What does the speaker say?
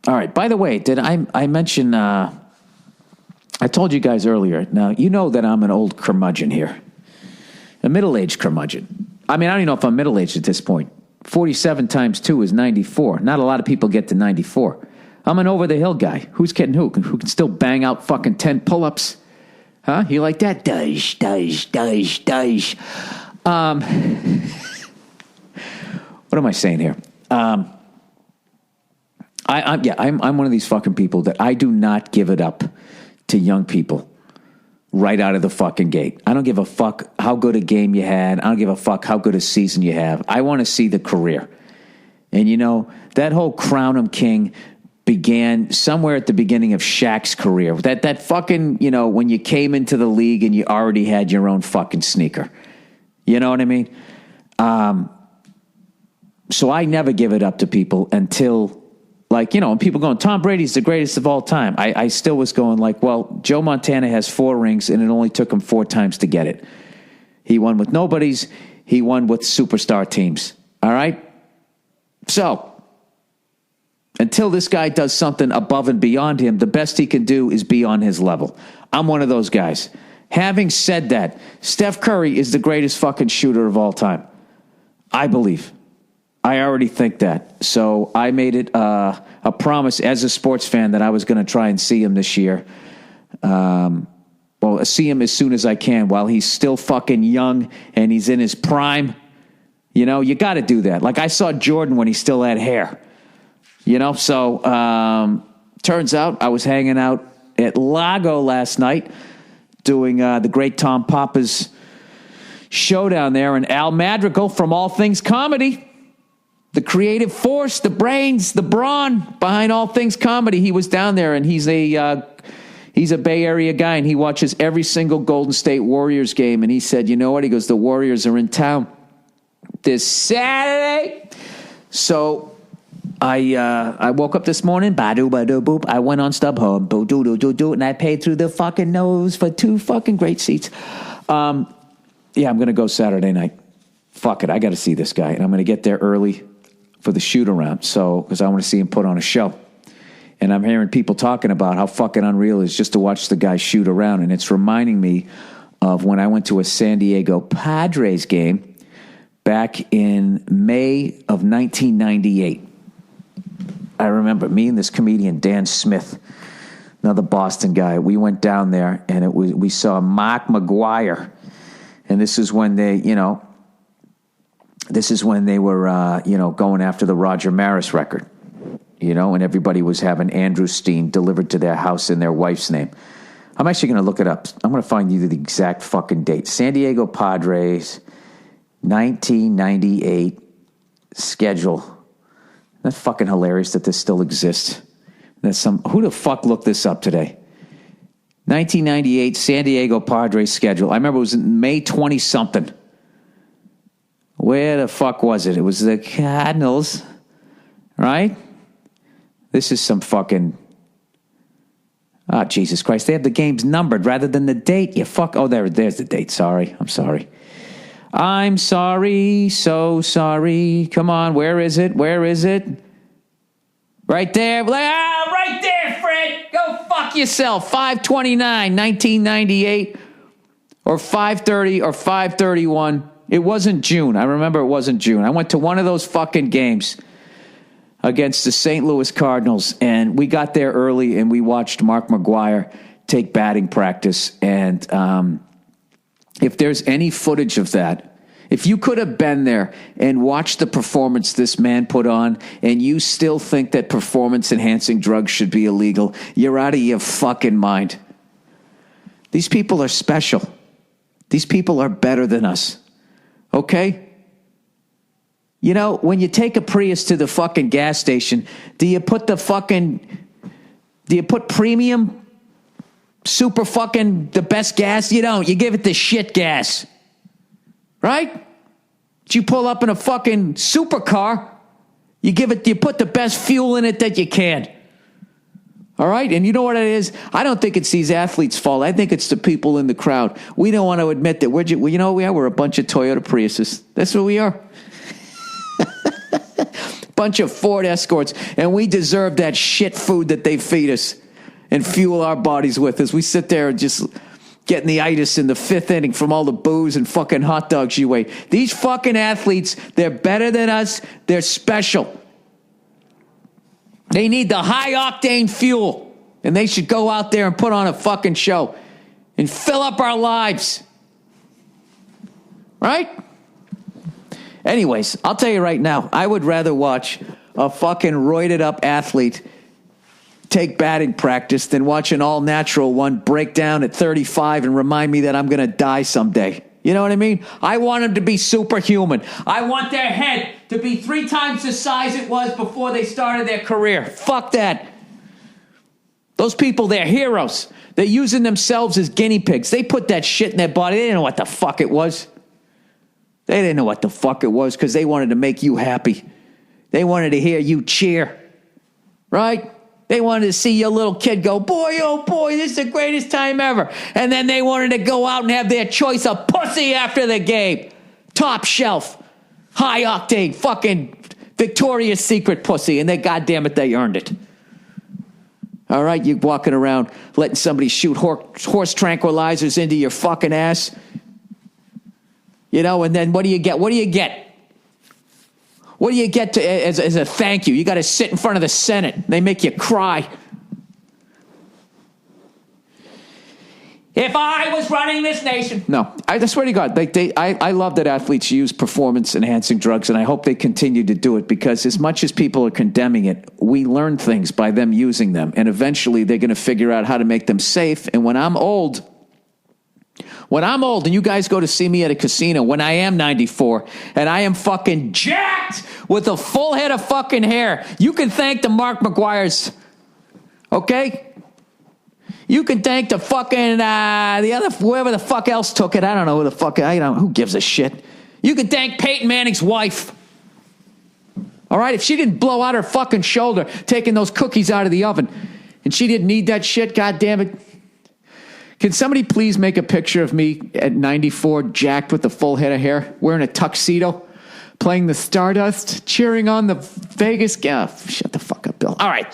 All right. By the way, did I mention? I told you guys earlier. Now you know that I'm an old curmudgeon here, a middle-aged curmudgeon. I mean, I don't even know if I'm middle-aged at this point. 47 times 2 is 94. Not a lot of people get to 94. I'm an over-the-hill guy. Who's kidding who? Who can still bang out fucking 10 pull-ups? Huh? You like that? Dosh. What am I saying here? I'm one of these fucking people that I do not give it up to young people right out of the fucking gate. I don't give a fuck how good a game you had. I don't give a fuck how good a season you have. I want to see the career. And you know, that whole crown 'em king began somewhere at the beginning of Shaq's career. That fucking, you know, when you came into the league and you already had your own fucking sneaker. You know what I mean? So I never give it up to people until, like, you know, when people going, Tom Brady's the greatest of all time. I still was going like, well, Joe Montana has 4 rings and it only took him 4 times to get it. He won with nobodies. He won with superstar teams. All right? So, until this guy does something above and beyond him, the best he can do is be on his level. I'm one of those guys. Having said that, Steph Curry is the greatest fucking shooter of all time. I believe. I already think that. So I made it a promise as a sports fan that I was going to try and see him this year. See him as soon as I can while he's still fucking young and he's in his prime. You know, you got to do that. Like I saw Jordan when he still had hair. You know, so turns out I was hanging out at Lago last night doing the great Tom Papa's show down there, and Al Madrigal from All Things Comedy, the creative force, the brains, the brawn behind All Things Comedy. He was down there, and he's a Bay Area guy, and he watches every single Golden State Warriors game. And he said, you know what? He goes, the Warriors are in town this Saturday. So I woke up this morning, ba-doo, ba-doo, boop. I went on StubHub, boo-doo-doo-doo-doo, and I paid through the fucking nose for 2 fucking great seats. I'm going to go Saturday night. Fuck it, I got to see this guy, and I'm going to get there early for the shoot-around, because I want to see him put on a show. And I'm hearing people talking about how fucking unreal it is just to watch the guy shoot around, and it's reminding me of when I went to a San Diego Padres game back in May of 1998. I remember me and this comedian, Dan Smith, another Boston guy, we went down there, and we saw Mark McGuire, and this is when they were, going after the Roger Maris record, and everybody was having Andrew Steen delivered to their house in their wife's name. I'm actually going to look it up. I'm going to find you the exact fucking date. San Diego Padres, 1998 schedule. That's fucking hilarious that this still exists. Who the fuck looked this up today? 1998 San Diego Padres schedule. I remember it was in May 20-something. Where the fuck was it? It was the Cardinals, right? This is some fucking... Oh, Jesus Christ. They have the games numbered rather than the date. You fuck... Oh, there's the date. Sorry. I'm sorry. I'm sorry. So sorry. Come on. Where is it? Right there. Right there, Fred. Go fuck yourself. 5/29, 1998. Or 5/30 or 5/31. It wasn't June. I remember it wasn't June. I went to one of those fucking games against the St. Louis Cardinals, and we got there early, and we watched Mark McGuire take batting practice. And if there's any footage of that, if you could have been there and watched the performance this man put on, and you still think that performance-enhancing drugs should be illegal, you're out of your fucking mind. These people are special. These people are better than us. Okay? You know, when you take a Prius to the fucking gas station, do you put premium, super fucking, the best gas? You don't. You give it the shit gas. Right? You pull up in a fucking supercar, you put the best fuel in it that you can. All right? And you know what it is? I don't think it's these athletes' fault. I think it's the people in the crowd. We don't want to admit that we are? We're a bunch of Toyota Priuses. That's what we are. Bunch of Ford Escorts, and we deserve that shit food that they feed us and fuel our bodies with as we sit there and just getting the itis in the fifth inning from all the booze and fucking hot dogs you ate. These fucking athletes, they're better than us. They're special. They need the high-octane fuel, and they should go out there and put on a fucking show and fill up our lives. Right? Anyways, I'll tell you right now, I would rather watch a fucking roided up athlete take batting practice than watch an all-natural one break down at 35 and remind me that I'm going to die someday. You know what I mean? I want them to be superhuman. I want their head to be 3 times the size it was before they started their career. Fuck that. Those people, they're heroes. They're using themselves as guinea pigs. They put that shit in their body. They didn't know what the fuck it was. They didn't know what the fuck it was because they wanted to make you happy. They wanted to hear you cheer. Right? They wanted to see your little kid go, boy, oh boy, this is the greatest time ever. And then they wanted to go out and have their choice of pussy after the game. Top shelf, high octane, fucking Victoria's Secret pussy. And they, goddamn it, they earned it. All right, you walking around letting somebody shoot horse tranquilizers into your fucking ass. You know, and then what do you get? What do you get? What do you get as a thank you? You got to sit in front of the Senate. They make you cry. If I was running this nation. No, I swear to God, I love that athletes use performance-enhancing drugs, and I hope they continue to do it because as much as people are condemning it, we learn things by them using them, and eventually they're going to figure out how to make them safe, and when I'm old, and you guys go to see me at a casino when I am 94 and I am fucking jacked with a full head of fucking hair, you can thank the Mark McGuires, okay? You can thank the fucking, the other, whoever the fuck else took it. I don't know who the fuck, who gives a shit? You can thank Peyton Manning's wife. All right? If she didn't blow out her fucking shoulder taking those cookies out of the oven and she didn't need that shit, God damn it. Can somebody please make a picture of me at 94, jacked with a full head of hair, wearing a tuxedo, playing the Stardust, cheering on the Vegas... Shut the fuck up, Bill. All right.